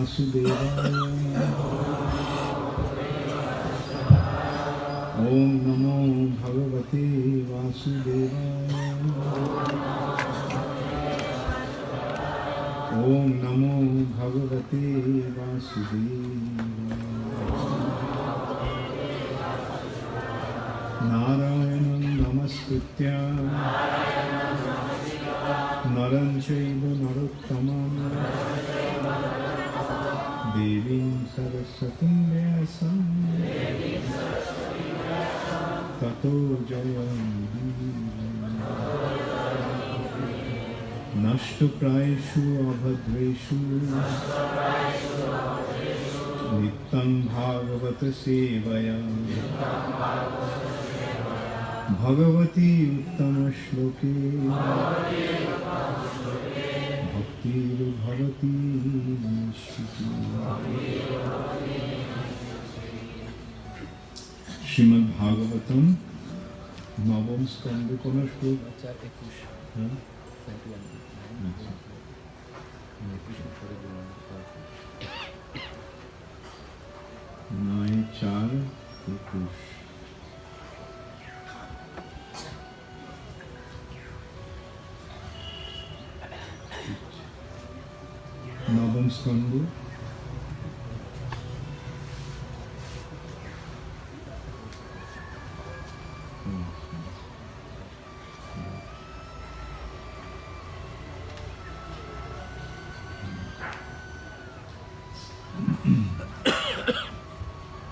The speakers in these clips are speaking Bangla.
वासुदेवाय। ओम नमो भगवते वासुदेवाय। ओम नमो भगवते वासुदेवाय। नारायणं नमस्कृत्य नरं चैव नरोत्तमं देवीं सरस्वतीं व्यासं ततो जयमुदीरये। नष्टप्रायेषु अभद्रेषु नित्यं भागवत सेवया भगवती उत्तम श्लोके भक्तिर्भवती निश्चिती। श्रीमद् भागवतम नवम स्कंद कोन श्लोक 21। नय 4:21। नवम स्कंद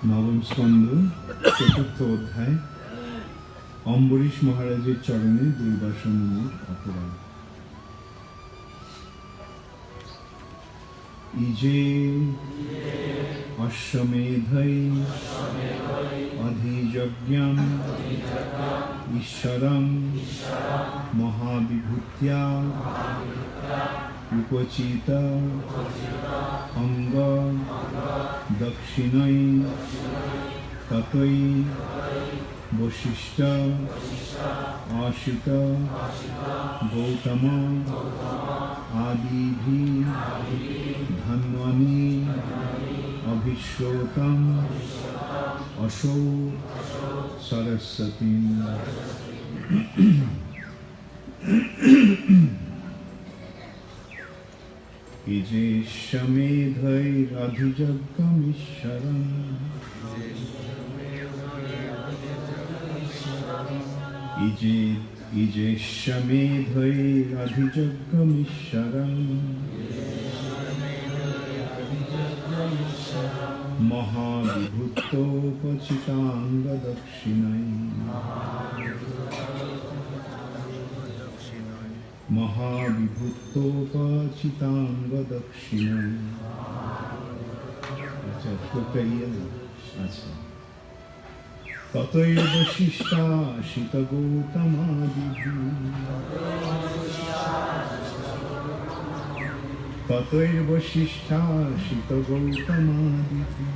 नवम स्कंद चतुर्थ अध्याय अम्बरीश महाराजेर चरणे दुर्वासमुनिर अपराध। इजे अश्वमेधै अधियज्ञं ईश्वरं महाविभूत्या उपचित अंग दक्षिणै ततै वशिष्ठ आशित गौतम आदिभिः धन्वनि अभिश्रोतम् असौ सरस्वती। इजेष्यमेधैरधिजग्गमीश्वरम् इजेष्यमेधैरधिजग्गमीश्वरम् महाविभूतोपचिताङ्गदक्षिणै महाविभूतोपचिताङ्गदक्षिणै। अच्छा तो कहिए ना। अच्छा ततैव वशिष्ठा शीतगौतमादिभिः ततैव वशिष्ठा शीतगौतमादिभिः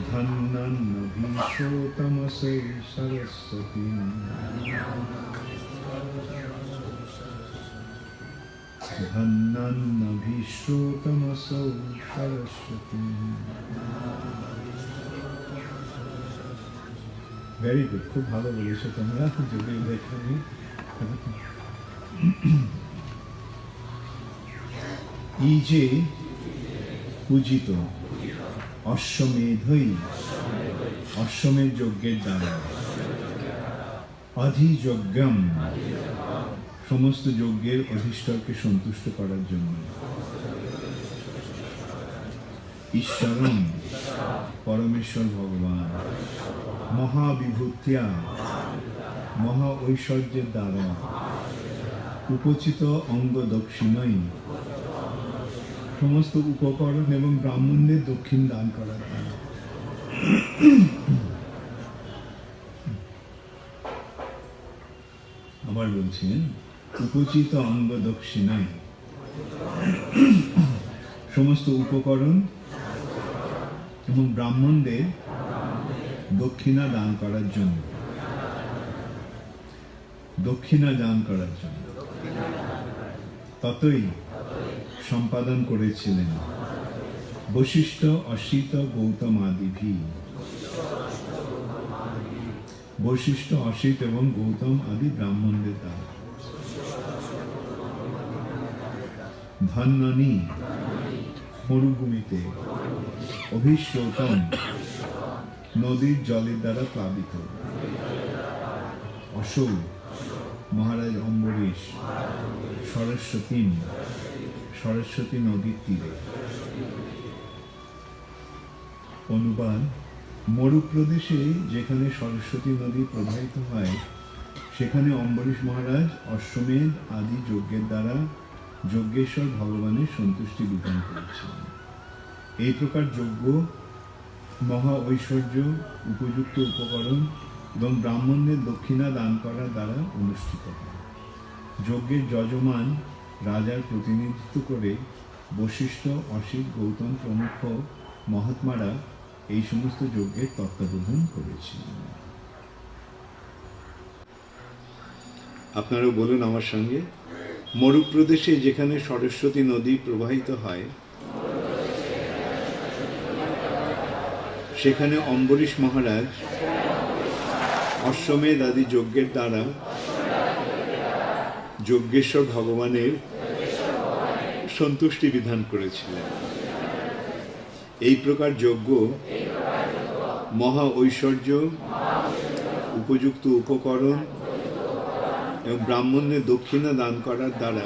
धन्वन्नभीषोतमसै सरस्वती। धन्वन्नभीषोतमसौ सरस्वती। वेरी गुड, खूब ভালো বলেছো তোমরা। যদি দেখনি এই যে পূজিত অশ্বমেধৈ অশ্বমেধ যজ্ঞের দ্বারা অধিযজ্ঞম সমস্ত যজ্ঞের অধিষ্ঠানকে সন্তুষ্ট করার জন্য ঈশ্বরম পরমেশ্বর ভগবান মহাবিভূতিয়া মহা ঐশ্বর্যের দ্বারা উপচিত অঙ্গ দক্ষিণাই সমস্ত উপকরণ এবং ব্রাহ্মণদের দক্ষিণ দান করার দ্বারা আবার বলছেন উপচিত অঙ্গ দক্ষিণায় সমস্ত উপকরণ এবং ব্রাহ্মণদের দক্ষিণা দান করার জন্য দক্ষিণা দান করার জন্য ততই সম্পাদন করেছিলেন বশিষ্ঠ, অসিত, গৌতম আদিভি। বশিষ্ঠ, অসিত এবং গৌতম আদি ব্রাহ্মণদের দ্বারা। ধন্যনি মরুভূমিতে অভিশ্রৌতম নদীর জলের দ্বারা প্লাবিত। অশোক মহারাজ অম্বরীশ সরস্বতী নদীর তীরে। অনুবাদ: মরুপ্রদেশে যেখানে সরস্বতী নদী প্রবাহিত হয় সেখানে অম্বরীশ মহারাজ অশ্বমেধ আদি যজ্ঞের দ্বারা যজ্ঞেশ্বর ভগবানের সন্তুষ্টি বিধান করেছিলেন। এই প্রকার যজ্ঞ মহা ঐশ্বর্য, উপযুক্ত উপকরণ এবং ব্রাহ্মণদের দক্ষিণা দান করার দ্বারা অনুষ্ঠিত হয়। যজ্ঞের যজমান রাজার প্রতিনিধিত্ব করে বশিষ্ঠ, অসিত, গৌতম প্রমুখ মহাত্মারা এই সমস্ত যজ্ঞের তত্ত্বাবধান করেছিলেন। আপনারাও বলুন আমার সঙ্গে: মরুপ্রদেশে যেখানে সরস্বতী নদী প্রবাহিত হয় সেখানে অম্বরীশ মহারাজ অশ্বমেধ আদি যজ্ঞের দ্বারা যজ্ঞেশ্বর ভগবানের সন্তুষ্টি বিধান করেছিলেন। এই প্রকার যজ্ঞ মহা ঐশ্বর্য, উপযুক্ত উপকরণ এবং ব্রাহ্মণদের দক্ষিণা দান করার দ্বারা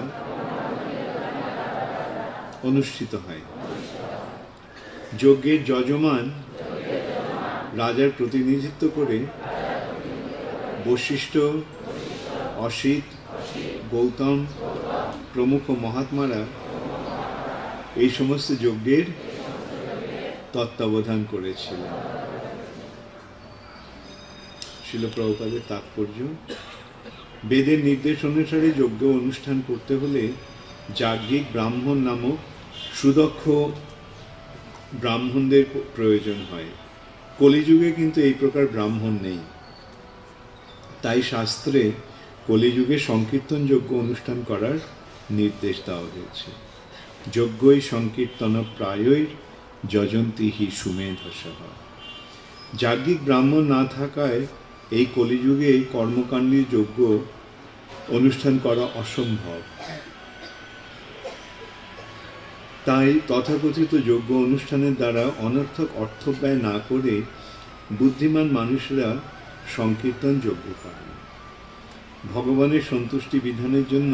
অনুষ্ঠিত হয়। যজ্ঞের যজমান রাজার প্রতিনিধিত্ব করে বশিষ্ঠ, অসিত, গৌতম প্রমুখ মহাত্মারা এই সমস্ত যজ্ঞের তত্ত্বাবধান করেছিলেন। শিল প্রভুপাদের তাৎপর্য: বেদের নির্দেশ অনুসারে যজ্ঞ অনুষ্ঠান করতে হলে যাজ্ঞিক ব্রাহ্মণ নামক সুদক্ষ ব্রাহ্মণদের প্রয়োজন হয়। কলিযুগে কিন্তু এই প্রকার ব্রাহ্মণ নেই। তাই শাস্ত্রে কলিযুগে সংকীর্তন যজ্ঞ অনুষ্ঠান করার নির্দেশ দেওয়া হয়েছে। যজ্ঞই সংকীর্তন প্রায়ই যজন্তি হি সুমেধসঃ। যাজ্ঞিক ব্রাহ্মণ না থাকায় এই কলিযুগে কর্মকাণ্ডী যজ্ঞ অনুষ্ঠান করা অসম্ভব। তাই তথাকথিত যজ্ঞ অনুষ্ঠানের দ্বারা অনর্থক অর্থ ব্যয় না করে বুদ্ধিমান মানুষরা সংকীর্তন যজ্ঞ করেন। ভগবানের সন্তুষ্টি বিধানের জন্য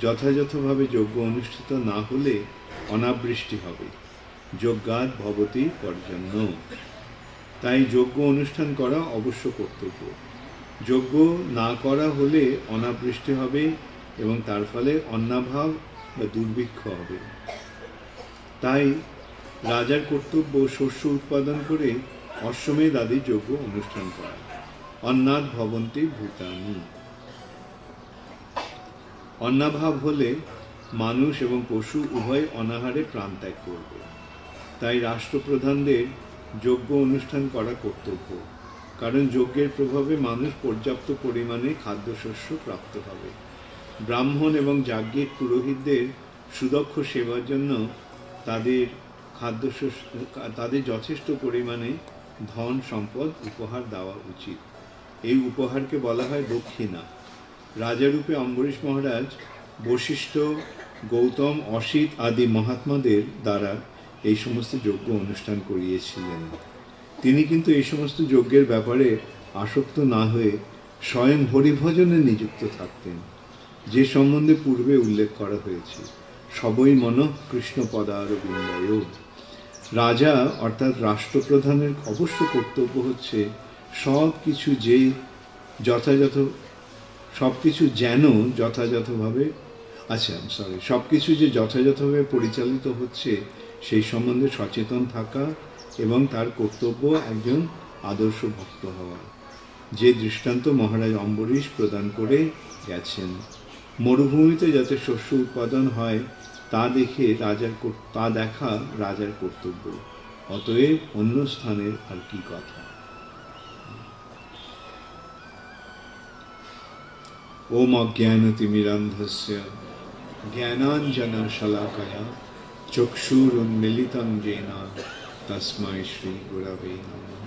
যথাযথভাবে যজ্ঞ অনুষ্ঠিত না হলে অনাবৃষ্টি হবে। যজ্ঞাৎ ভবতি পর্জন্য। তাই যজ্ঞ অনুষ্ঠান করা অবশ্য কর্তব্য। যজ্ঞ না করা হলে অনাবৃষ্টি হবে এবং তার ফলে অন্নাভাব বা দুর্ভিক্ষ হবে। তাই রাজার কর্তব্য শস্য উৎপাদন করে অশ্বমেধ আদি যজ্ঞ অনুষ্ঠান করা। অন্নাৎ ভবন্তি ভূতানি। অন্নাভাব হলে মানুষ এবং পশু উভয় অনাহারে প্রাণ ত্যাগ করবে। তাই রাষ্ট্রপ্রধানদের যজ্ঞ অনুষ্ঠান করা কর্তব্য, কারণ যজ্ঞের প্রভাবে মানুষ পর্যাপ্ত পরিমাণে খাদ্যশস্য প্রাপ্ত হবে। ব্রাহ্মণ এবং যাজ্ঞিক পুরোহিতদের সুদক্ষ সেবার জন্য তাদের যথেষ্ট পরিমাণে ধন সম্পদ উপহার দেওয়া উচিত। এই উপহারকে বলা হয় দক্ষিণা। রাজারূপে অম্বরীশ মহারাজ বশিষ্ঠ, গৌতম, অসিত আদি মহাত্মাদের দ্বারা এই সমস্ত যজ্ঞ অনুষ্ঠান করিয়েছিলেন। তিনি কিন্তু এই সমস্ত যজ্ঞের ব্যাপারে আসক্ত না হয়ে স্বয়ং হরিভজনে নিযুক্ত থাকতেন, যে সম্বন্ধে পূর্বে উল্লেখ করা হয়েছে। সবই মন কৃষ্ণ পদারবিন্দয়। রাজা অর্থাৎ রাষ্ট্রপ্রধানের অবশ্য কর্তব্য হচ্ছে সব কিছু যে যথাযথভাবে পরিচালিত হচ্ছে সেই সম্বন্ধে সচেতন থাকা এবং তার কর্তব্য একজন আদর্শ ভক্ত হওয়া, যে দৃষ্টান্ত মহারাজ অম্বরীশ প্রদান করে গেছেন। মরুভূমিতে যাতে শস্য উৎপাদন হয় তা দেখা রাজার কর্তব্য। অতএব অন্য স্থানের আর কি কথা। ওম অজ্ঞানতিমিরান্ধস্য জ্ঞানাঞ্জনশলাকয়া চক্ষুরুন্মিলিतं येन তস্मै শ্রীগুরবে নমঃ।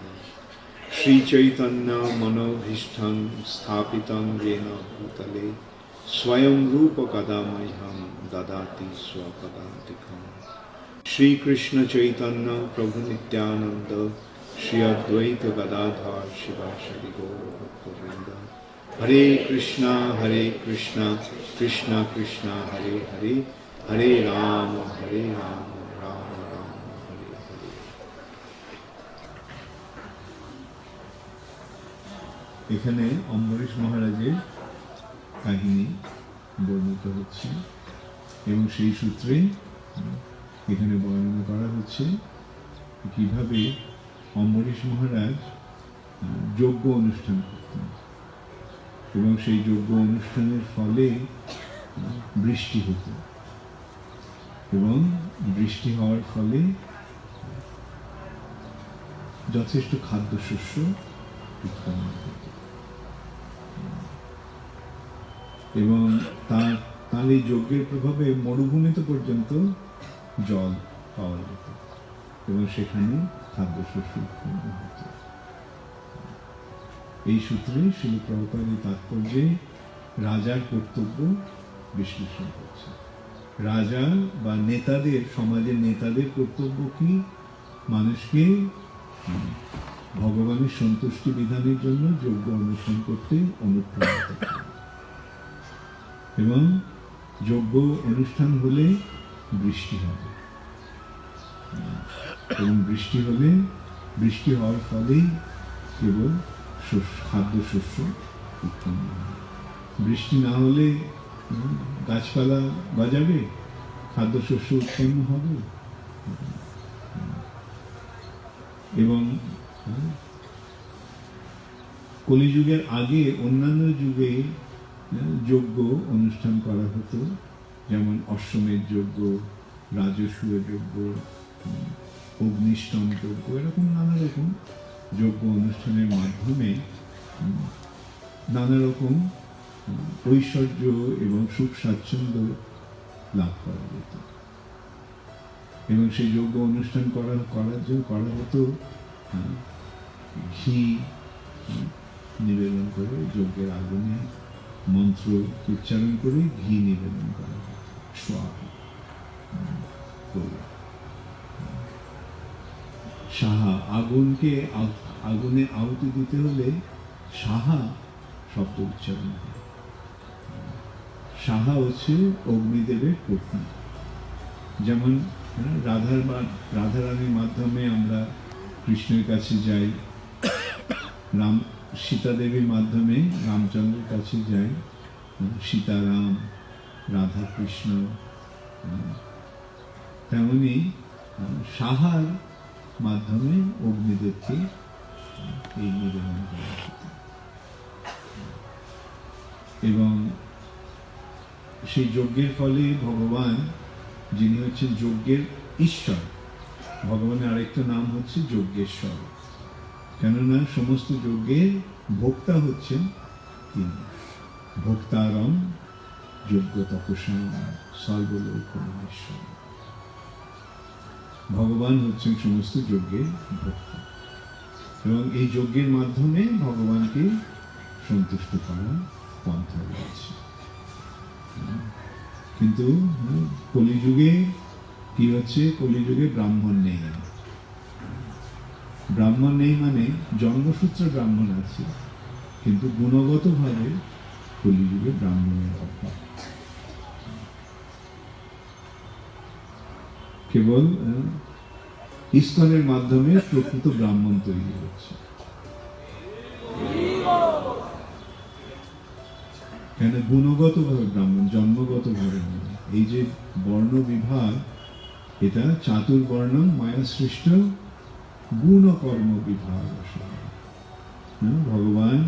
শ্রীচৈতন্য মনোভীষ্টং স্থাপিतं येन ভূতলে স্বয়ং রূপ কদা মह्यं দদাতি স্বপদান্তিকम्। শ্রীকৃষ্ণ চৈতন্য প্রভু নিত্যানন্দ শ্রী অদ্বৈত গদাধর শিবাসাদি গৌর ভক্তবৃন্দ। হরে কৃষ্ণ কৃষ্ণ কৃষ্ণ হরে হরে, হরে রাম রাম রাম হরে হরে। এখানে অম্বরীশ মহারাজের কাহিনী বর্ণিত হচ্ছে এবং সেই সূত্রে এখানে বর্ণনা করা হচ্ছে কিভাবে অম্বরীশ মহারাজ যজ্ঞ অনুষ্ঠান করতেন এবং সেই যজ্ঞ অনুষ্ঠানের ফলে বৃষ্টি হতো এবং বৃষ্টি হওয়ার ফলে যথেষ্ট খাদ্যশস্য উৎপন্ন হতো এবং তার এই যজ্ঞের প্রভাবে মরুভূমিতে পর্যন্ত জল পাওয়া যেত এবং সেখানে খাদ্যশস্য উৎপন্ন হতো। এই সূত্রে শ্রীল প্রভুপাদ এই তাৎপর্যে রাজার কর্তব্য বিশ্লেষণ করছে। রাজা বা নেতাদের, সমাজের নেতাদের কর্তব্য কি? মানুষকে ভগবানের সন্তুষ্টি বিধানের জন্য যজ্ঞ অনুষ্ঠান করতে অনুপ্রাণিত করে এবং যজ্ঞ অনুষ্ঠান হলে বৃষ্টি হবে এবং বৃষ্টি হওয়ার ফলেই কেবল খাদ্যশস্য উৎপন্ন হবে। বৃষ্টি না হলে গাছপালা গজাবে, খাদ্যশস্য উৎপন্ন হবে এবং কলিযুগের আগে অন্যান্য যুগে যজ্ঞ অনুষ্ঠান করা হতো, যেমন অশ্বমেধ যজ্ঞ, রাজসূয় যজ্ঞ, অগ্নিষ্টম যজ্ঞ, এরকম নানা রকম যজ্ঞ অনুষ্ঠানের মাধ্যমে নানা রকম ঐশ্বর্য এবং সুখ স্বাচ্ছন্দ্য লাভ করা যেত এবং সেই যজ্ঞ অনুষ্ঠান করার জন্য করা হতো ঘি নিবেদন করে, যজ্ঞের আগুনে মন্ত্র উচ্চারণ করে ঘি নিবেদন করা হতো। সাহা, আগুনে আহুতি দিতে হলে সাহা শব্দ উচ্চারণ হয়। সাহা হচ্ছে অগ্নিদেবের পত্নী। যেমন রাধারানীর মাধ্যমে আমরা কৃষ্ণের কাছে যাই, সীতা দেবীর মাধ্যমে রামচন্দ্রের কাছে যাই, সীতারাম, রাধা কৃষ্ণ, তেমনি সাহার মাধ্যমে অগ্নিদেবকে এই নিবেদন করা হতো এবং সেই যজ্ঞের ফলে ভগবান, যিনি হচ্ছেন যজ্ঞের ঈশ্বর, ভগবানের আরেকটা নাম হচ্ছে যজ্ঞেশ্বর, কেননা সমস্ত যজ্ঞের ভোক্তা হচ্ছেন তিনি। ভোক্তারম যজ্ঞ তপস্যাম সর্বলোকমহেশ্বর। ভগবান হচ্ছেন সমস্ত যজ্ঞের ভোক্তা এবং এই যজ্ঞের মাধ্যমে ভগবানকে সন্তুষ্ট করার পন্থা রয়েছে। কিন্তু কলিযুগে কি হচ্ছে? কলিযুগে ব্রাহ্মণ নেই। ব্রাহ্মণ নেই মানে জন্মসূত্রে ব্রাহ্মণ আছে, কিন্তু গুণগতভাবে কলিযুগে ব্রাহ্মণের অভাব। কেবল ইস্কনের মাধ্যমে প্রকৃত ব্রাহ্মণ তৈরি হচ্ছে। কেন? গুণগতভাবে ব্রাহ্মণ, জন্মগতভাবে নয়। এই যে বর্ণ বিভাগ, এটা চাতুর্বর্ণ মায়া সৃষ্ট গুণ কর্ম বিভাগ। ভগবান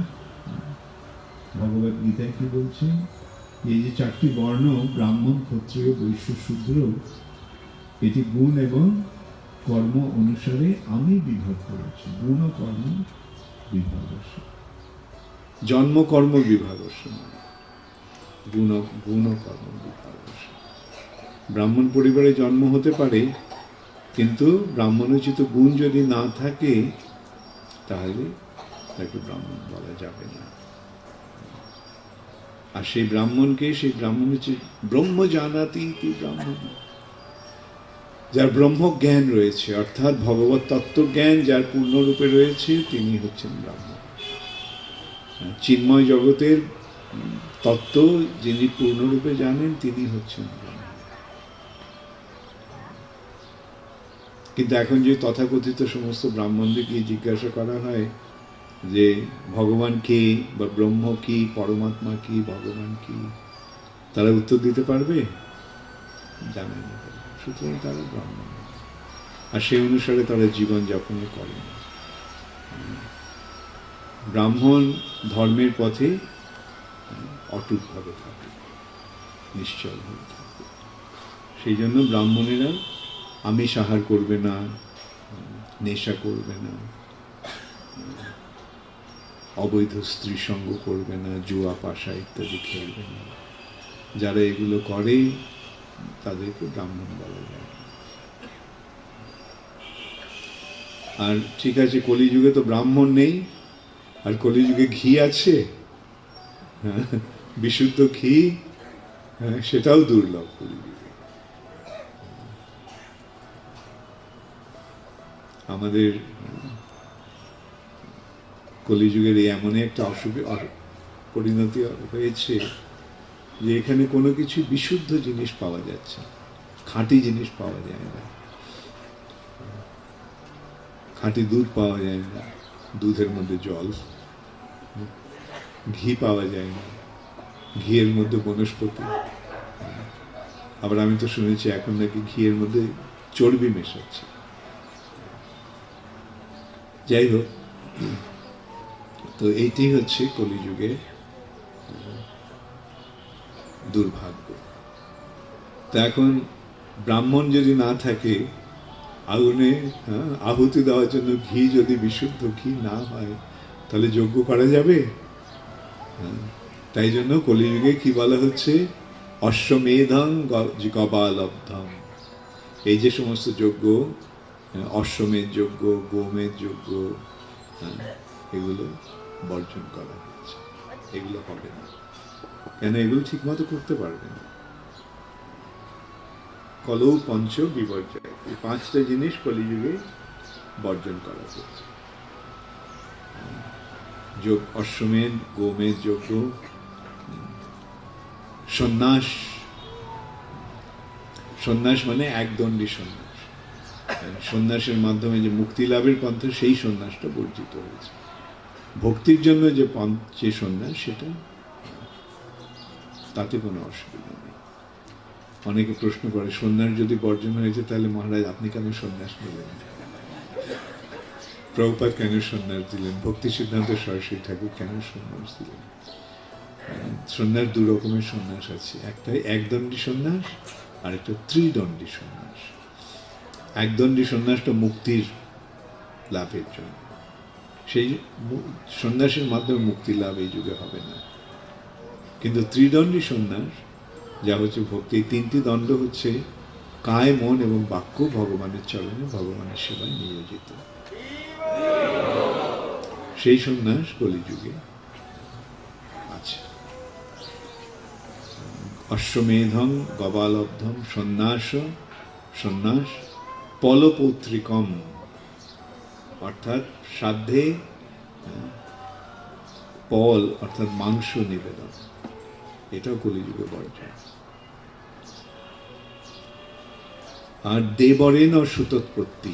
ভগবদ গীতায় কি বলছেন? এই যে চারটি বর্ণ, ব্রাহ্মণ, ক্ষত্রিয়, বৈশ্য, শূদ্র, এটি গুণ এবং কর্ম অনুসারে আমি বিভাগ করেছি। গুণ কর্ম বিভাগ, জন্ম কর্ম বিভাগ, গুণ কর্ম বিভাগ। ব্রাহ্মণ পরিবারে জন্ম হতে পারে, কিন্তু ব্রাহ্মণোচিত গুণ যদি না থাকে তাহলে তাকে ব্রাহ্মণ বলা যাবে না। আর সেই ব্রাহ্মণকে, সেই ব্রাহ্মণ হচ্ছে ব্রহ্ম জানাতি ইতি ব্রাহ্মণ, যার ব্রহ্ম জ্ঞান রয়েছে, অর্থাৎ ভগবত তত্ত্ব জ্ঞান যার পূর্ণরূপে রয়েছে, তিনি হচ্ছেন ব্রাহ্মণ। চিন্ময় জগতের তত্ত্ব যিনি পূর্ণরূপে জানেন, তিনি হচ্ছেন ব্রাহ্মণ। কিন্তু এখন যে তথাকথিত সমস্ত ব্রাহ্মণদেরকে জিজ্ঞাসা করা হয় যে ভগবান কে, বা ব্রহ্ম কি, পরমাত্মা কি, ভগবান কি, তারা উত্তর দিতে পারবে? জানে না। সুতরাং তারা ব্রাহ্মণ, আর সেই অনুসারে তারা জীবন যাপন করেন। ব্রাহ্মণ ধর্মের পথে অটুটভাবে থাকে, নিশ্চলভাবে থাকে। সেই জন্য ব্রাহ্মণেরা আমিষ আহার করবে না, নেশা করবে না, অবৈধ স্ত্রী সঙ্গ করবে না, জুয়া পাশা ইত্যাদি খেলবে না। যারা এগুলো করে তাদেরকে ব্রাহ্মণ বলা যায়। আর ঠিক আছে, কলিযুগে তো ব্রাহ্মণ নেই, আর কলিযুগে ঘি আছে, বিশুদ্ধ ঘি, সেটাও দুর্লভ কলিযুগে। আমাদের কলিযুগের এমন একটা পরিণতি হয়েছে যে এখানে কোনো কিছু বিশুদ্ধ জিনিস পাওয়া যাচ্ছে, খাঁটি জিনিস পাওয়া যায় না। খাঁটি দুধ পাওয়া যায় না, দুধের মধ্যে জল। ঘি পাওয়া যায় না, ঘিয়ের মধ্যে বনস্পতি। আবার আমি তো শুনেছি এখন নাকি ঘিয়ের মধ্যে চর্বি মেশাচ্ছে। যাই হোক, তো এইটি হচ্ছে কলিযুগের দুর্ভাগ্য। তা এখন ব্রাহ্মণ যদি না থাকে, আগুনে আহুতি দেওয়ার জন্য ঘি যদি বিশুদ্ধ ঘি না হয়, তাহলে যজ্ঞ করা যাবে? তাই জন্য কলিযুগে কি বলা হচ্ছে? অশ্বমেধং গবালব্ধম। এই যে সমস্ত যজ্ঞ, অশ্বমেধ যজ্ঞ, গোমেধ যজ্ঞ, এগুলো বর্জন করা হচ্ছে। এগুলো হবে না। কেন? এগুলো ঠিক মতো করতে পারবে না। কলৌ পঞ্চ বিবর্জয়, এই পাঁচটা জিনিস কলিযুগে বর্জন করা হচ্ছে। যোগ, অশ্বমেধ, গোমেধ যজ্ঞ, সন্ন্যাস। সন্ন্যাস মানে একদণ্ডী সন্ন্যাস। সন্ন্যাসের মাধ্যমে যে মুক্তি লাভের পন্থা, সেই সন্ন্যাসটা বর্জিত হয়েছে। ভক্তির জন্য যে সন্ন্যাস, সেটা তাতে কোনো অসুবিধা নেই। অনেকে প্রশ্ন করে, সন্ন্যাস যদি বর্জন হয়েছে তাহলে মহারাজ আপনি কেন সন্ন্যাস নিলেন? প্রভুপাদ কেন সন্ন্যাস দিলেন? ভক্তি সিদ্ধান্ত সরস্বতী ঠাকুর কেন সন্ন্যাস দিলেন? সন্ন্যাস দু রকমের সন্ন্যাস আছে, একটা একদণ্ডী সন্ন্যাস, আর একটা ত্রিদণ্ডী সন্ন্যাস। একদণ্ডী সন্ন্যাসটা মুক্তির লাভের জন্য, সেই সন্ন্যাসের মাধ্যমে মুক্তি লাভ এই যুগে হবে না। কিন্তু ত্রিদণ্ডী সন্ন্যাস যা হচ্ছে ভক্তি, তিনটি দণ্ড হচ্ছে কায়, মন এবং বাক্য ভগবানের চরণে, ভগবানের সেবায় নিয়োজিত। সেই সন্ন্যাস কলিযুগে আছে। অশ্বমেধং গবালব্ধম সন্ন্যাস পলপৌত্রিকম, অর্থাৎ শ্রাদ্ধে পল অর্থাৎ মাংস নিবেদন, এটাও কলিযুগে বর্জন। আর দেবরেন ও সুতোৎপত্তি,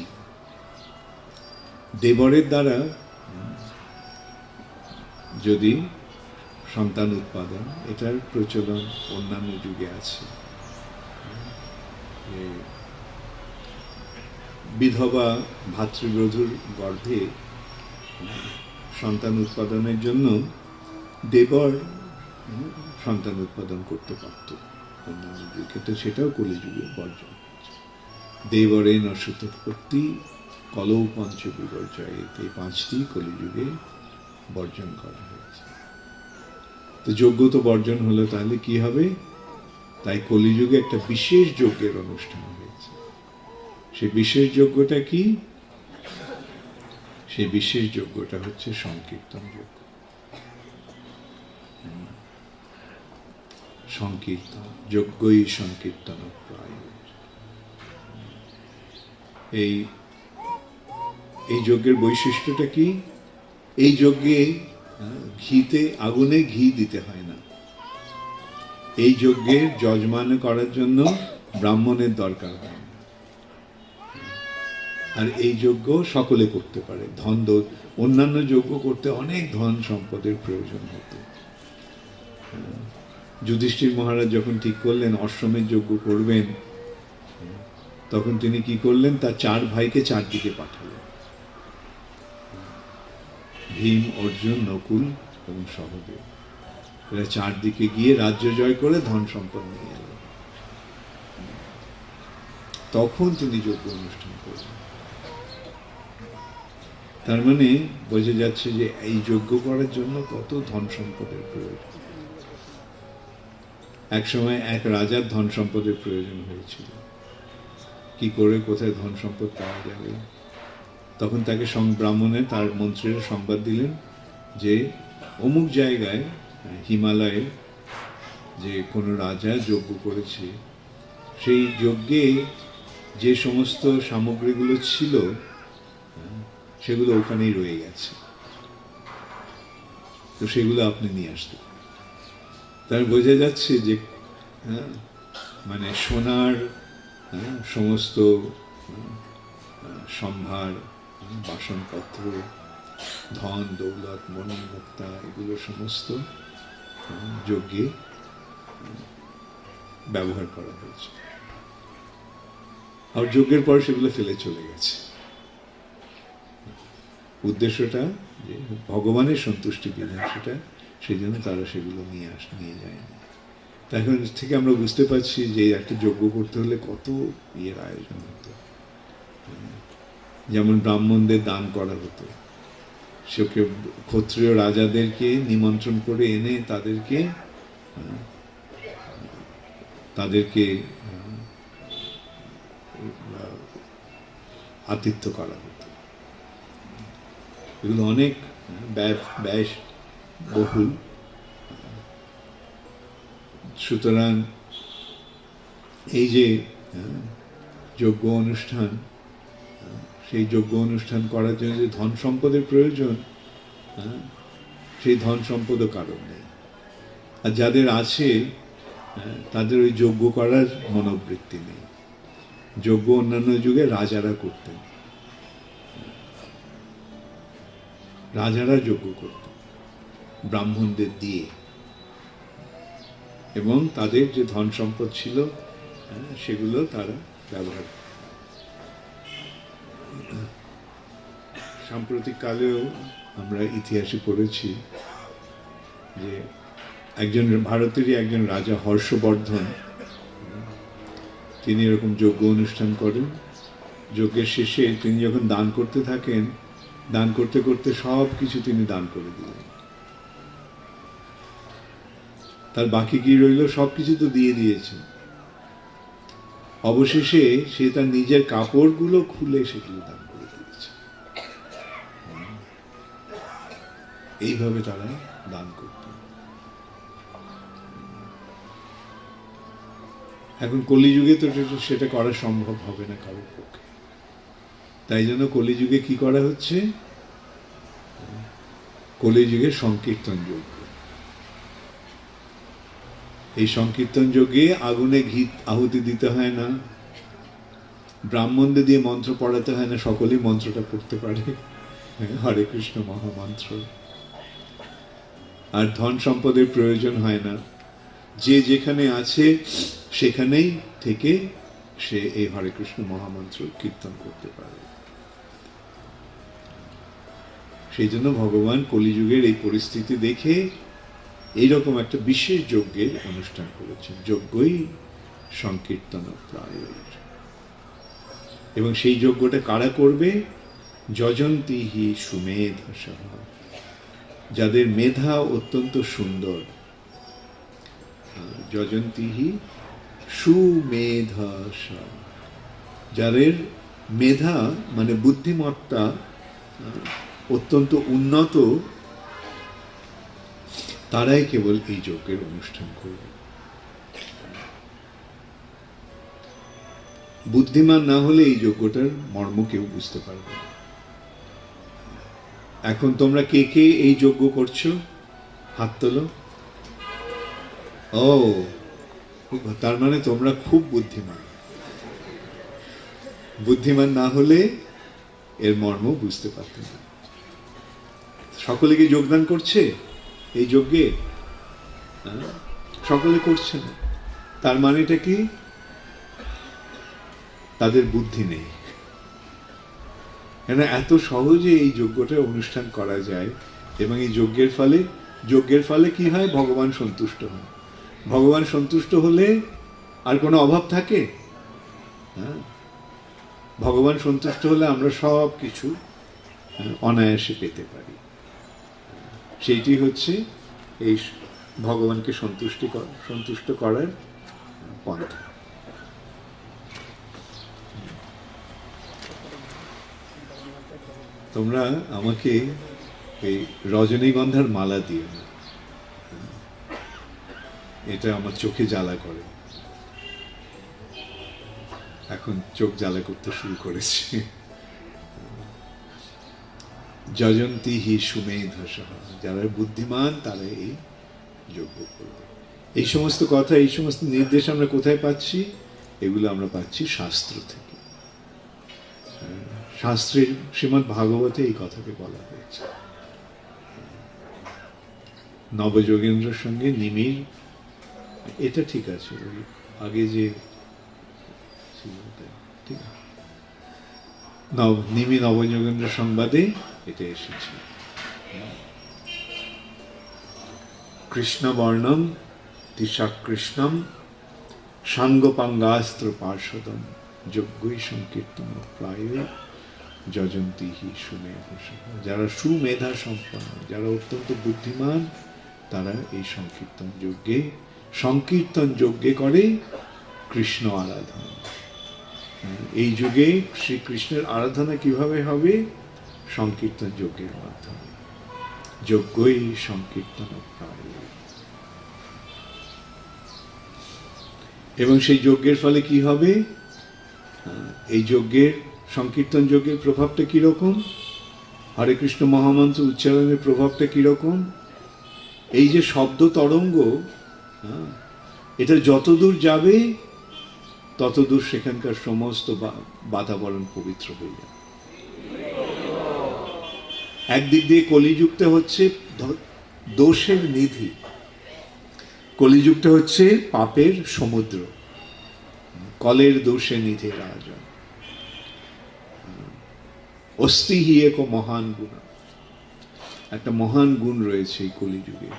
দেবরের দ্বারা যদি সন্তান উৎপাদন, এটার প্রচলন অন্যান্য যুগে আছে। বিধবা ভাতৃবধূর গর্ভে সন্তান উৎপাদনের জন্য দেবর সন্তান উৎপাদন করতে পারত অন্যান্য যুগে, তো সেটাও কলিযুগে বর্জন। দেবরেন অসুতোৎপত্তি, কলৌ পঞ্চ বিবর্জয়, এই পাঁচটি কলিযুগে বর্জন করা হয়েছে। তো যজ্ঞ তো বর্জন হলো, তাহলে কি হবে? তাই কলিযুগে একটা বিশেষ যজ্ঞের অনুষ্ঠান হয়েছে। সেই বিশেষ যজ্ঞটা কি? সেই বিশেষ যজ্ঞটা হচ্ছে সংকীর্তন যজ্ঞ। সংকীর্তন, যজ্ঞই সংকীর্তন প্রায়। এই যজ্ঞের বৈশিষ্ট্যটা কি? এই যজ্ঞে আগুনে ঘি দিতে হয় না। এই যজ্ঞের যজমান করার জন্য ব্রাহ্মণের দরকার হয় না। আর এই যজ্ঞ সকলে করতে পারে। অন্যান্য যজ্ঞ করতে অনেক ধন সম্পদের প্রয়োজন হতো। যুধিষ্ঠির মহারাজ যখন ঠিক করলেন অশ্বমেধ যজ্ঞ করবেন, তখন তিনি কি করলেন? তার 4 ভাইকে 4 দিকে পাঠালেন, ভীম, অর্জুন, নকুল এবং সহদেব। এরা 4 দিকে গিয়ে রাজ্য জয় করে ধন সম্পদ নিয়ে এলেন। তখন তিনি যজ্ঞ অনুষ্ঠান করলেন। তার মানে বোঝা যাচ্ছে যে এই যজ্ঞ করার জন্য কত ধন সম্পদের প্রয়োজন। এক সময় এক রাজার ধন সম্পদের প্রয়োজন হয়েছিল। কি করে কোথায় ধন সম্পদ পাওয়া যাবে? তখন তাকে ব্রাহ্মণের তার মন্ত্রীরা সংবাদ দিলেন যে অমুক জায়গায় হিমালয়ে যে কোনো রাজা যজ্ঞ করেছে, সেই যজ্ঞে যে সমস্ত সামগ্রীগুলো ছিল সেগুলো ওখানেই রয়ে গেছে, তো সেগুলো আপনি নিয়ে আসতে। তার বোঝা যাচ্ছে যে মানে সোনার সমস্ত সম্ভার, বাসনপত্র, ধন দৌলত, মণিমুক্তা, এগুলো সমস্ত যজ্ঞে ব্যবহার করা হয়েছে। আর যজ্ঞের পর সেগুলো ফেলে চলে গেছে। উদ্দেশ্যটা যে ভগবানের সন্তুষ্টি বিধান, সেই জন্য তারা সেগুলো নিয়ে যায়নি। এখন থেকে আমরা বুঝতে পারছি যে একটা যজ্ঞ করতে হলে কত ইয়ের আয়োজন হতো। যেমন ব্রাহ্মণদের দান করা হতো, সেকে ক্ষত্রিয় রাজাদেরকে নিমন্ত্রণ করে এনে তাদেরকে আতিথ্য করা হতো। এগুলো অনেক ব্যয় বহুল। সুতরাং এই যে যজ্ঞ অনুষ্ঠান, সেই যজ্ঞ অনুষ্ঠান করার জন্য যে ধন সম্পদের প্রয়োজন, সেই ধন সম্পদও কারণ নেই। আর যাদের আছে তাদের ওই যজ্ঞ করার মনোবৃত্তি নেই। যজ্ঞ অন্যান্য যুগে রাজারা করতেন, রাজারা যজ্ঞ করতেন ব্রাহ্মণদের দিয়ে, এবং তাদের যে ধন সম্পদ ছিল সেগুলো তারা ব্যবহার। সাম্প্রতিক কালেও আমরা ইতিহাসে পড়েছি যে ভারতেরই একজন রাজা হর্ষবর্ধন, তিনি এরকম যজ্ঞ অনুষ্ঠান করেন। যজ্ঞের শেষে তিনি যখন দান করতে থাকেন, দান করতে করতে সব কিছু তিনি দান করে দিলেন। তার বাকি কি রইল? সবকিছু তো দিয়ে দিয়েছেন। অবশেষে সে তার নিজের কাপড়গুলো খুলে সেগুলো দান করে দিয়েছে। এইভাবে তারা দান করত। এখন কলিযুগে তো সেটা করা সম্ভব হবে না কারোর পক্ষে। তাই জন্য কলিযুগে কি করা হচ্ছে? কলিযুগে সংকীর্তন যজ্ঞ। এই সংকীর্তন যজ্ঞে আগুনে ঘি আহুতি দিতে হয় না, ব্রাহ্মণদের দিয়ে মন্ত্র পড়াতে হয় না, সকলেই মন্ত্রটা পড়তে পারে, হরে কৃষ্ণ মহামন্ত্র। আর ধন সম্পদের প্রয়োজন হয় না। যে যেখানে আছে সেখানেই থেকে সে এই হরে কৃষ্ণ মহামন্ত্র কীর্তন করতে পারে। সেই জন্য ভগবান কলিযুগের এই পরিস্থিতি দেখে এইরকম একটা বিশেষ যজ্ঞের অনুষ্ঠান করেছেন, যজ্ঞই সংকীর্তন প্রায়। এবং সেই যজ্ঞটা কারা করবে? যজন্তিহি সুমেধসঃ, যাদের মেধা অত্যন্ত সুন্দর। যজন্তিহি সুমেধস, যাদের মেধা মানে বুদ্ধিমত্তা অত্যন্ত উন্নত, তারাই কেবল এই যজ্ঞের অনুষ্ঠান করবে। বুদ্ধিমান না হলে এই যজ্ঞটার মর্ম কেউ বুঝতে পারবে না। এখন তোমরা কে কে এই যজ্ঞ করছো? হাত তোলো। ও, তার মানে তোমরা খুব বুদ্ধিমান। বুদ্ধিমান না হলে এর মর্ম বুঝতে পারতে না। সকলে কি যোগদান করছে এই যজ্ঞে? সকলে করছে না। তার মানেটা কি? তাদের বুদ্ধি নেই। কেন এত সহজে এই যজ্ঞটা অনুষ্ঠান করা যায়, এবং এই যজ্ঞের ফলে কি হয়? ভগবান সন্তুষ্ট হন। ভগবান সন্তুষ্ট হলে আর কোনো অভাব থাকে? হ্যাঁ, ভগবান সন্তুষ্ট হলে আমরা সব কিছু অনায়াসে পেতে পারি। সেইটি হচ্ছে এই ভগবানকে সন্তুষ্ট করার পন্থা। তোমরা আমাকে এই রজনীগন্ধার মালা দিও না, এটা আমার চোখে জ্বালা করে। এখন চোখ জ্বালা করতে শুরু করেছে। যজন্তি হি সুমেধস, যারা বুদ্ধিমান তারা এই যজ্ঞ করবে। এই সমস্ত কথা, এই সমস্ত নির্দেশ আমরা কোথায় পাচ্ছি? এগুলো আমরা পাচ্ছি শাস্ত্র থেকে। শাস্ত্রের শ্রীমদ্ ভাগবতে এই কথাকে বলা হয়েছে। নবযোগেন্দ্রের সঙ্গে নিমির, এটা ঠিক আছে, ওই আগে যে ঠিক আছে, নিমি নবযোগেন্দ্র সংবাদে এটা এসেছে। কৃষ্ণ বর্ণম দিশা কৃষ্ণম সাঙ্গপাঙ্গাস্ত্র পার্শ্বদম যজ্ঞই সংকীর্তন প্রায় যজন্তি হি সুমেধস। যারা সুমেধা সম্পন্ন, যারা অত্যন্ত বুদ্ধিমান, তারা এই সংকীর্তন যজ্ঞে করে কৃষ্ণ আরাধনা। এই যুগে শ্রীকৃষ্ণের আরাধনা কিভাবে হবে? সংকীর্তন যজ্ঞের মাধ্যমে। যজ্ঞই সংকীর্তন প্রায়। এবং সেই যজ্ঞের ফলে কি হবে? এই যজ্ঞের, সংকীর্তন যজ্ঞের প্রভাবটা কিরকম? হরে কৃষ্ণ মহামন্ত্র উচ্চারণের প্রভাবটা কিরকম? এই যে শব্দ তরঙ্গ, এটা যতদূর যাবে ততদূর সেখানকার সমস্ত বাতাবরণ পবিত্র হয়ে যাবে। একদিক দিয়ে কলিযুগটা হচ্ছে দোষের নিধি, কলিযুগটা হচ্ছে পাপের সমুদ্র, কলের দোষে নিধে রাজন। অস্তি হি এক মহান গুণ, একটা মহান গুণ রয়েছে এই কলিযুগে।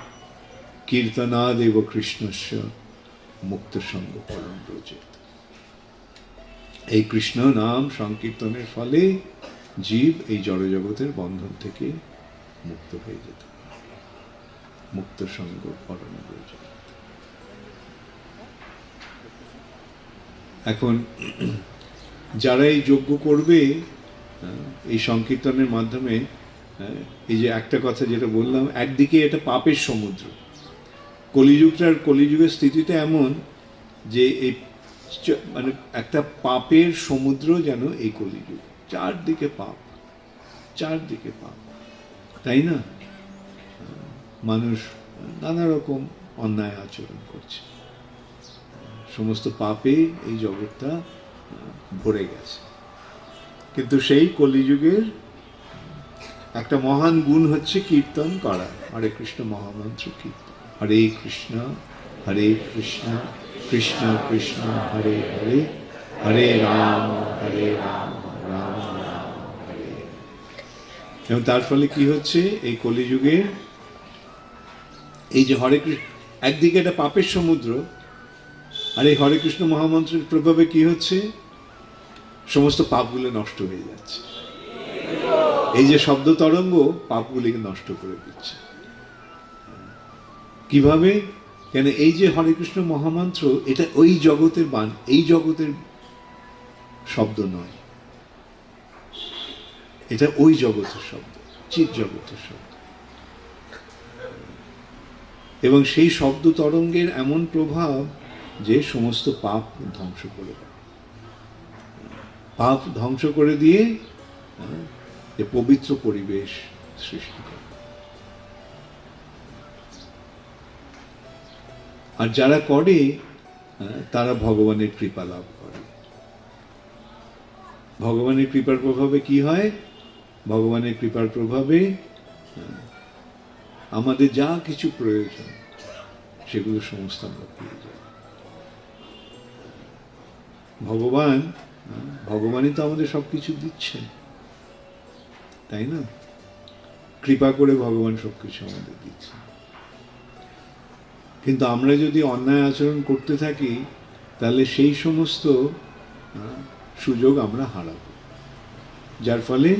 কীর্তনাদেব কৃষ্ণস্য মুক্ত সঙ্গ পরম ব্রজেত। এই কৃষ্ণ নাম সংকীর্তনের ফলে জীব এই জড়জগতের বন্ধন থেকে মুক্ত হয়ে যেত। মুক্ত সঙ্গ পরম ব্রজেত। এখন যারা এই যজ্ঞ করবে এই সংকীর্তনের মাধ্যমে, এই যে একটা কথা যেটা বললাম, একদিকে এটা পাপের সমুদ্র, কলিযুগের স্থিতিটা এমন যে এই মানে একটা পাপের সমুদ্র যেন এই কলিযুগ, চারদিকে পাপ, তাই না? মানুষ নানা রকম অন্যায় আচরণ করছে, সমস্ত পাপে এই জগৎটা ভরে গেছে। কিন্তু সেই কলিযুগের একটা মহান গুণ হচ্ছে কীর্তন করা, হরে কৃষ্ণ মহামন্ত্র কীর্তন। হরে কৃষ্ণ কৃষ্ণ কৃষ্ণ হরে হরে, হরে রাম রাম রাম হরে। এবং তার ফলে কি হচ্ছে? এই কলিযুগে এই যে হরে কৃষ্ণ, একদিকে এটা পাপের সমুদ্র, আর এই হরে কৃষ্ণ মহামন্ত্রের প্রভাবে কি হচ্ছে? সমস্ত পাপগুলো নষ্ট হয়ে যাচ্ছে। এই যে শব্দ তরঙ্গ পাপগুলিকে নষ্ট করে দিচ্ছে। কিভাবে? কেন এই যে হরে কৃষ্ণ মহামন্ত্র, এটা ওই জগতের বাণ, এই জগতের শব্দ নয়, এটা ওই জগতের শব্দ, চিৎ জগতের শব্দ। এবং সেই শব্দ তরঙ্গের এমন প্রভাব যে সমস্ত পাপ ধ্বংস করে দেয়, পাপ ধ্বংস করে দিয়ে যে পবিত্র পরিবেশ সৃষ্টি করে। আর যারা করে তারা ভগবানের কৃপা লাভ করে। ভগবানের কৃপার প্রভাবে কি হয়? ভগবানের কৃপার প্রভাবে আমাদের যা কিছু প্রয়োজন সেগুলো সমস্ত আমরা পেয়ে যাই। ভগবানই তো আমাদের সবকিছু দিচ্ছেন, তাই না? কৃপা করে ভগবান সবকিছু আমাদের দিচ্ছেন। কিন্তু আমরা যদি অন্যায় আচরণ করতে থাকি তাহলে সেই সমস্ত সুযোগ আমরা হারাবো, যার ফলে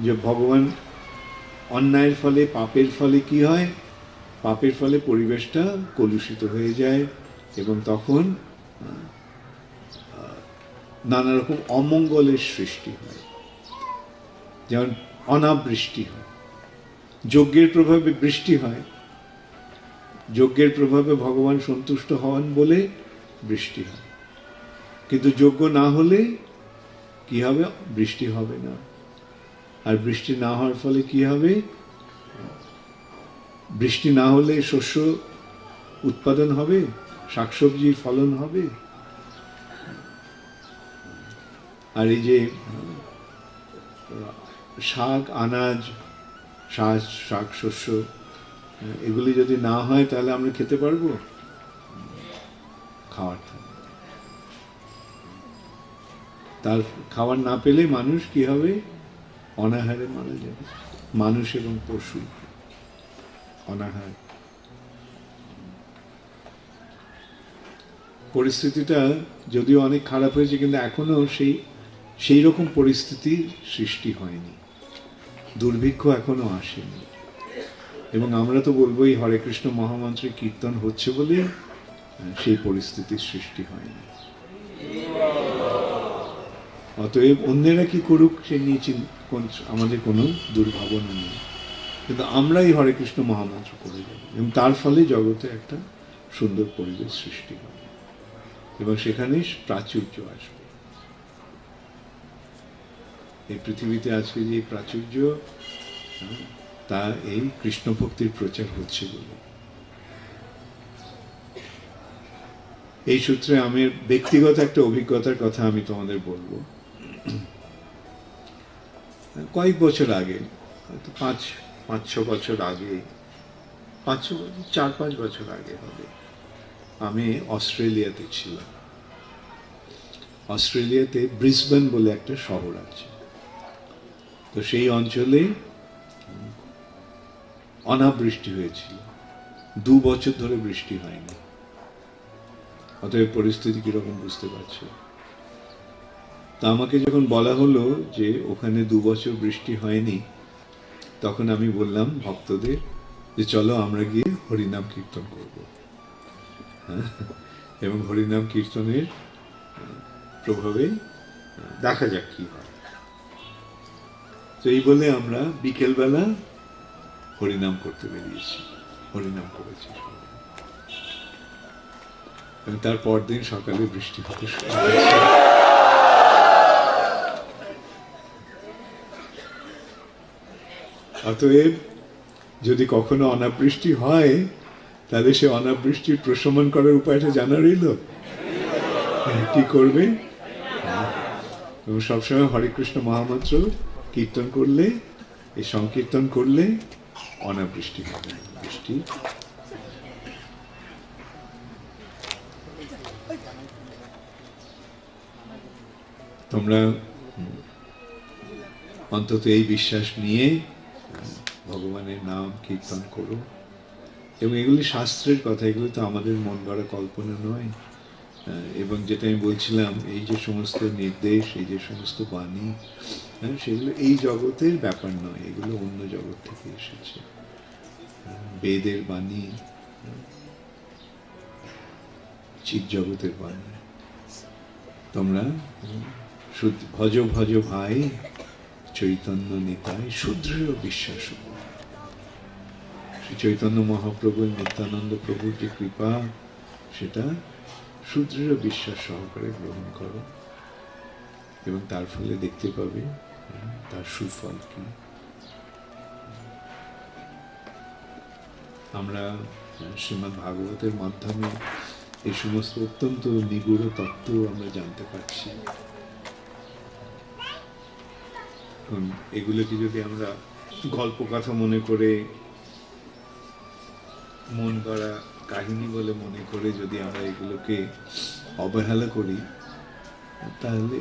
যে ভগবান অন্যায়ের ফলে, পাপের ফলে কি হয়? পাপের ফলে পরিবেশটা কলুষিত হয়ে যায় এবং তখন নানা রকম অমঙ্গলের সৃষ্টি হয়। যেমন অনাবৃষ্টি হয়, যজ্ঞের প্রভাবে বৃষ্টি হয়, যজ্ঞের প্রভাবে ভগবান সন্তুষ্ট হন বলে বৃষ্টি হয়। কিন্তু যজ্ঞ না হলে কি হবে? বৃষ্টি হবে না। আর বৃষ্টি না হওয়ার ফলে কি হবে? বৃষ্টি না হলে শস্য উৎপাদন হবে, শাকসবজির ফলন হবে। আর এই যে শাক, আনাজ, শাক শস্য এগুলি যদি না হয় তাহলে আমরা খেতে পারবো? খাওয়ার থাকবে। তার খাবার না পেলে মানুষ কি হবে? অনাহারে মারা যাবে। মানুষ এবং পশু অনাহার। পরিস্থিতিটা যদিও অনেক খারাপ হয়েছে, কিন্তু এখনো সেই রকম পরিস্থিতি সৃষ্টি হয়নি, দুর্ভিক্ষ এখনো আসেনি। এবং আমরা তো বলবো এই হরে কৃষ্ণ মহামন্ত্রের কীর্তন হচ্ছে বলে সেই পরিস্থিতির সৃষ্টি হয়নি। অতএব অন্যেরা কি করুক সে নিয়ে আমাদের কোনো দুর্ভাবনা নেই, কিন্তু আমরাই হরে কৃষ্ণ মহামন্ত্র করে যাব এবং তার ফলে জগতে একটা সুন্দর পরিবেশ সৃষ্টি হবে এবং সেখানে প্রাচুর্য আসবে। এই পৃথিবীতে আজকে যে প্রাচুর্য, তা এই কৃষ্ণ ভক্তির প্রচার হচ্ছে বলে। এই সূত্রে আমি ব্যক্তিগত একটা অভিজ্ঞতার কথা আমি তোমাদের বলবো। কয়েক বছর আগে, হয়তো 5-6 বছর আগে, 4-5 বছর আগে হবে, আমি অস্ট্রেলিয়াতে ছিলাম। অস্ট্রেলিয়াতে ব্রিসবেন বলে একটা শহর আছে। তো সেই অঞ্চলে অনাবৃষ্টি হয়েছিল, 2 বছর ধরে বৃষ্টি হয়নি। অতএব পরিস্থিতি কিরকম বুঝতে পারছো। তা আমাকে যখন বলা হলো যে ওখানে 2 বছর বৃষ্টি হয়নি, তখন আমি বললাম ভক্তদের যে চলো আমরা গিয়ে হরিনাম কীর্তন করব, এবং হরিনাম কীর্তনের প্রভাবে দেখা যাক কি হয়। তো এই বলে আমরা বিকেলবেলা হরিনাম করতে বেরিয়েছি, হরিনাম করেছি। এবং তার পরদিন সকালে বৃষ্টি হতে শুরু হয়েছে। অতএব যদি কখনো অনাবৃষ্টি হয় তাহলে সে অনাবৃষ্টির প্রশমন করার উপায়টা জানা রইল, কি করবে? এবং সবসময় হরে কৃষ্ণ মহামন্ত্র কীর্তন করলে, এই সংকীর্তন করলে অনাবৃষ্টি হবে। বৃষ্টি তোমরা অন্তত এই বিশ্বাস নিয়ে ভগবানের নাম কীর্তন করো। এবং এগুলি শাস্ত্রের কথা, এগুলি তো আমাদের মন গড়া কল্পনা নয়। এবং যেটা আমি বলছিলাম, এই যে সমস্ত নির্দেশ, এই যে সমস্ত বাণী, সেগুলো এই জগতের ব্যাপার নয়, এগুলো অন্য জগৎ থেকে এসেছে। বেদের বাণী, চিৎ জগতের বর্ণনা। তোমরা ভজ ভজ ভাই চৈতন্য নিতাই সুদৃঢ় বিশ্বাস। শ্রী চৈতন্য মহাপ্রভু নিত্যানন্দ প্রভুর যে কৃপা, সেটা সুদৃঢ় বিশ্বাস সহকারে গ্রহণ করো, এবং তার ফলে দেখতে পাবে তার সুফল কি। আমরা শ্রীমদ্ ভাগবতের মাধ্যমে এই সমস্ত অত্যন্ত নিগূঢ় তত্ত্ব আমরা জানতে পারছি। এগুলোকে যদি আমরা গল্প কথা মনে করে, মন গড়া কাহিনী বলে মনে করে যদি আমরা এগুলোকে অবহেলা করি, তাহলে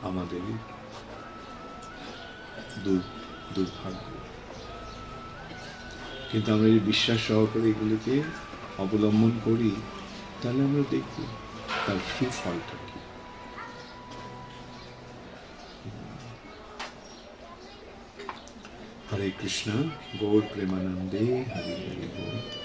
আমাদের দুর্ভাগ্য। কিন্তু আমরা যদি বিশ্বাস সহকারে এগুলোকে অবলম্বন করি, তাহলে আমরা দেখব তার সুফলটা কি। হরে কৃষ্ণ, গৌর প্রেমানন্দে, হরি হরি বল।